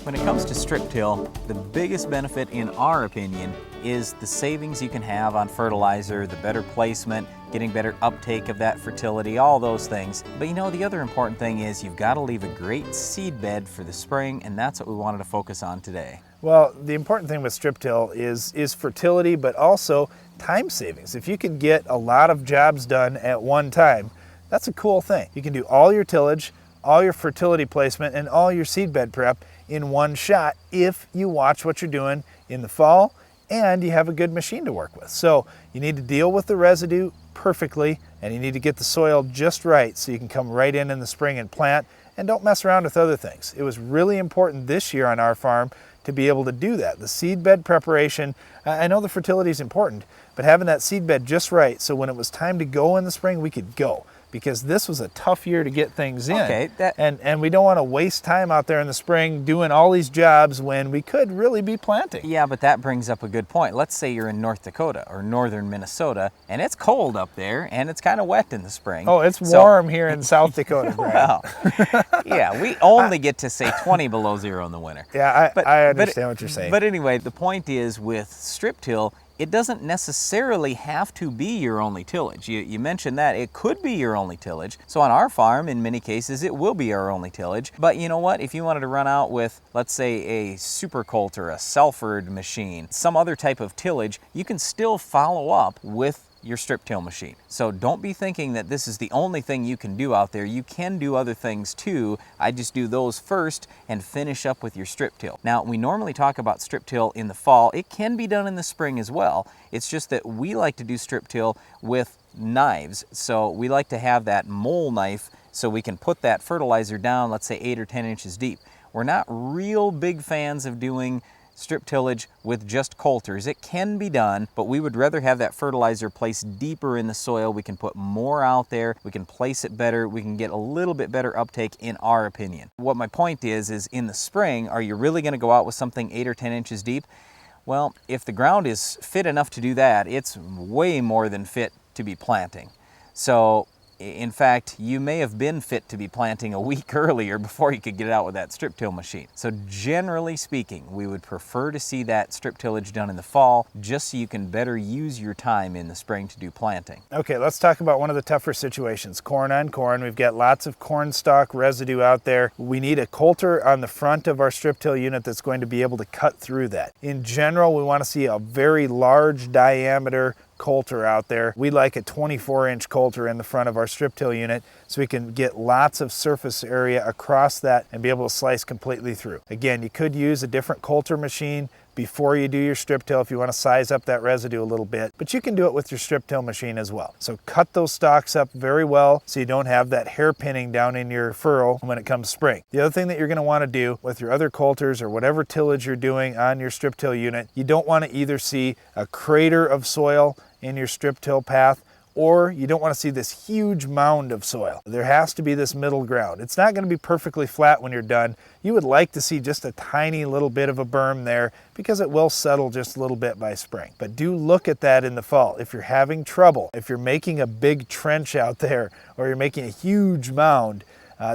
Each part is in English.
When it comes to strip till, the biggest benefit in our opinion is the savings you can have on fertilizer, the better placement, getting better uptake of that fertility, all those things. But you know, the other important thing is you've got to leave a great seed bed for the spring, and that's what we wanted to focus on today. Well, the important thing with strip till is fertility, but also time savings. If you can get a lot of jobs done at one time, that's a cool thing. You can do all your tillage, all your fertility placement, and all your seed bed prep in one shot if you watch what you're doing in the fall and you have a good machine to work with. So you need to deal with the residue perfectly, and you need to get the soil just right so you can come right in the spring and plant, and don't mess around with other things. It was really important this year on our farm to be able to do that. The seed bed preparation, I know the fertility is important, but having that seed bed just right so when it was time to go in the spring, we could go. Because this was a tough year to get things in. Okay, and we don't want to waste time out there in the spring doing all these jobs when we could really be planting. Yeah, but that brings up a good point. Let's say you're in North Dakota or northern Minnesota, and it's cold up there, and it's kind of wet in the spring. Oh, it's warm here in South Dakota, Brad. Well, yeah, we only get to say 20 below zero in the winter. Yeah, I understand what you're saying. But anyway, the point is with strip till, it doesn't necessarily have to be your only tillage. You mentioned that it could be your only tillage. So on our farm, in many cases, it will be our only tillage. But you know what? If you wanted to run out with, let's say, a super coulter, a Selford machine, some other type of tillage, you can still follow up with your strip till machine. So don't be thinking that this is the only thing you can do out there. You can do other things too. I just do those first and finish up with your strip till. Now, we normally talk about strip till in the fall. It can be done in the spring as well. It's just that we like to do strip till with knives. So we like to have that mole knife so we can put that fertilizer down, let's say 8 or 10 inches deep. We're not real big fans of doing strip tillage with just coulters. It can be done, but we would rather have that fertilizer placed deeper in the soil. We can put more out there, we can place it better, we can get a little bit better uptake in our opinion. What my point is in the spring, are you really going to go out with something 8 or 10 inches deep? Well, if the ground is fit enough to do that, it's way more than fit to be planting. So in fact, you may have been fit to be planting a week earlier before you could get it out with that strip till machine. So generally speaking, we would prefer to see that strip tillage done in the fall, just so you can better use your time in the spring to do planting. Okay, let's talk about one of the tougher situations, corn on corn. We've got lots of corn stalk residue out there. We need a coulter on the front of our strip till unit that's going to be able to cut through that. In general, we want to see a very large diameter coulter out there. We like a 24-inch coulter in the front of our strip till unit so we can get lots of surface area across that and be able to slice completely through. Again, you could use a different coulter machine before you do your strip till if you want to size up that residue a little bit, but you can do it with your strip till machine as well. So cut those stalks up very well so you don't have that hairpinning down in your furrow when it comes spring. The other thing that you're going to want to do with your other coulters or whatever tillage you're doing on your strip till unit, you don't want to either see a crater of soil in your strip till path, or you don't want to see this huge mound of soil. There has to be this middle ground. It's not going to be perfectly flat when you're done. You would like to see just a tiny little bit of a berm there because it will settle just a little bit by spring. But do look at that in the fall. If you're having trouble, if you're making a big trench out there or you're making a huge mound,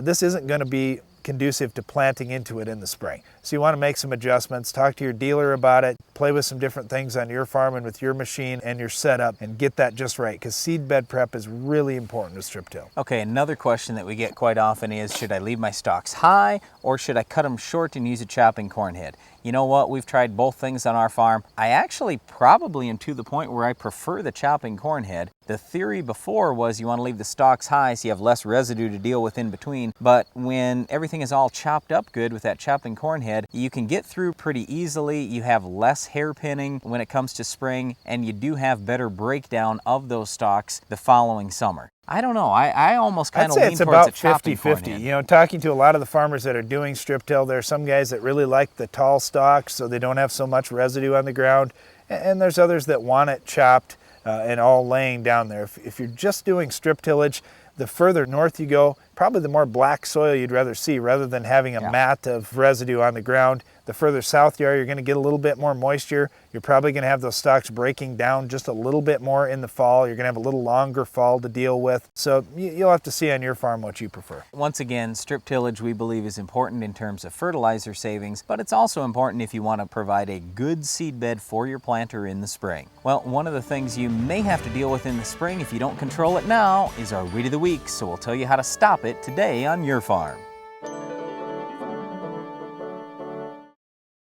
this isn't going to be conducive to planting into it in the spring. So you want to make some adjustments, talk to your dealer about it, play with some different things on your farm and with your machine and your setup and get that just right, because seed bed prep is really important to strip till. Okay, another question that we get quite often is, should I leave my stalks high or should I cut them short and use a chopping corn head? You know what, we've tried both things on our farm. I actually probably am to the point where I prefer the chopping corn head. The theory before was you want to leave the stalks high so you have less residue to deal with in between, but when everything is all chopped up good with that chopping corn head, you can get through pretty easily. You have less hairpinning when it comes to spring, and you do have better breakdown of those stalks the following summer. I don't know, I almost kind of lean towards a chopping corn head. 50-50. You know, talking to a lot of the farmers that are doing strip till, there are some guys that really like the tall stalks so they don't have so much residue on the ground, and there's others that want it chopped and all laying down there. If you're just doing strip tillage, the further north you go, probably the more black soil you'd rather see rather than having a mat of residue on the ground. The further south you are, you're going to get a little bit more moisture. You're probably going to have those stalks breaking down just a little bit more in the fall. You're going to have a little longer fall to deal with. So you'll have to see on your farm what you prefer. Once again, strip tillage we believe is important in terms of fertilizer savings, but it's also important if you want to provide a good seed bed for your planter in the spring. Well, one of the things you may have to deal with in the spring if you don't control it now is our weed of the week, so we'll tell you how to stop it today on your farm.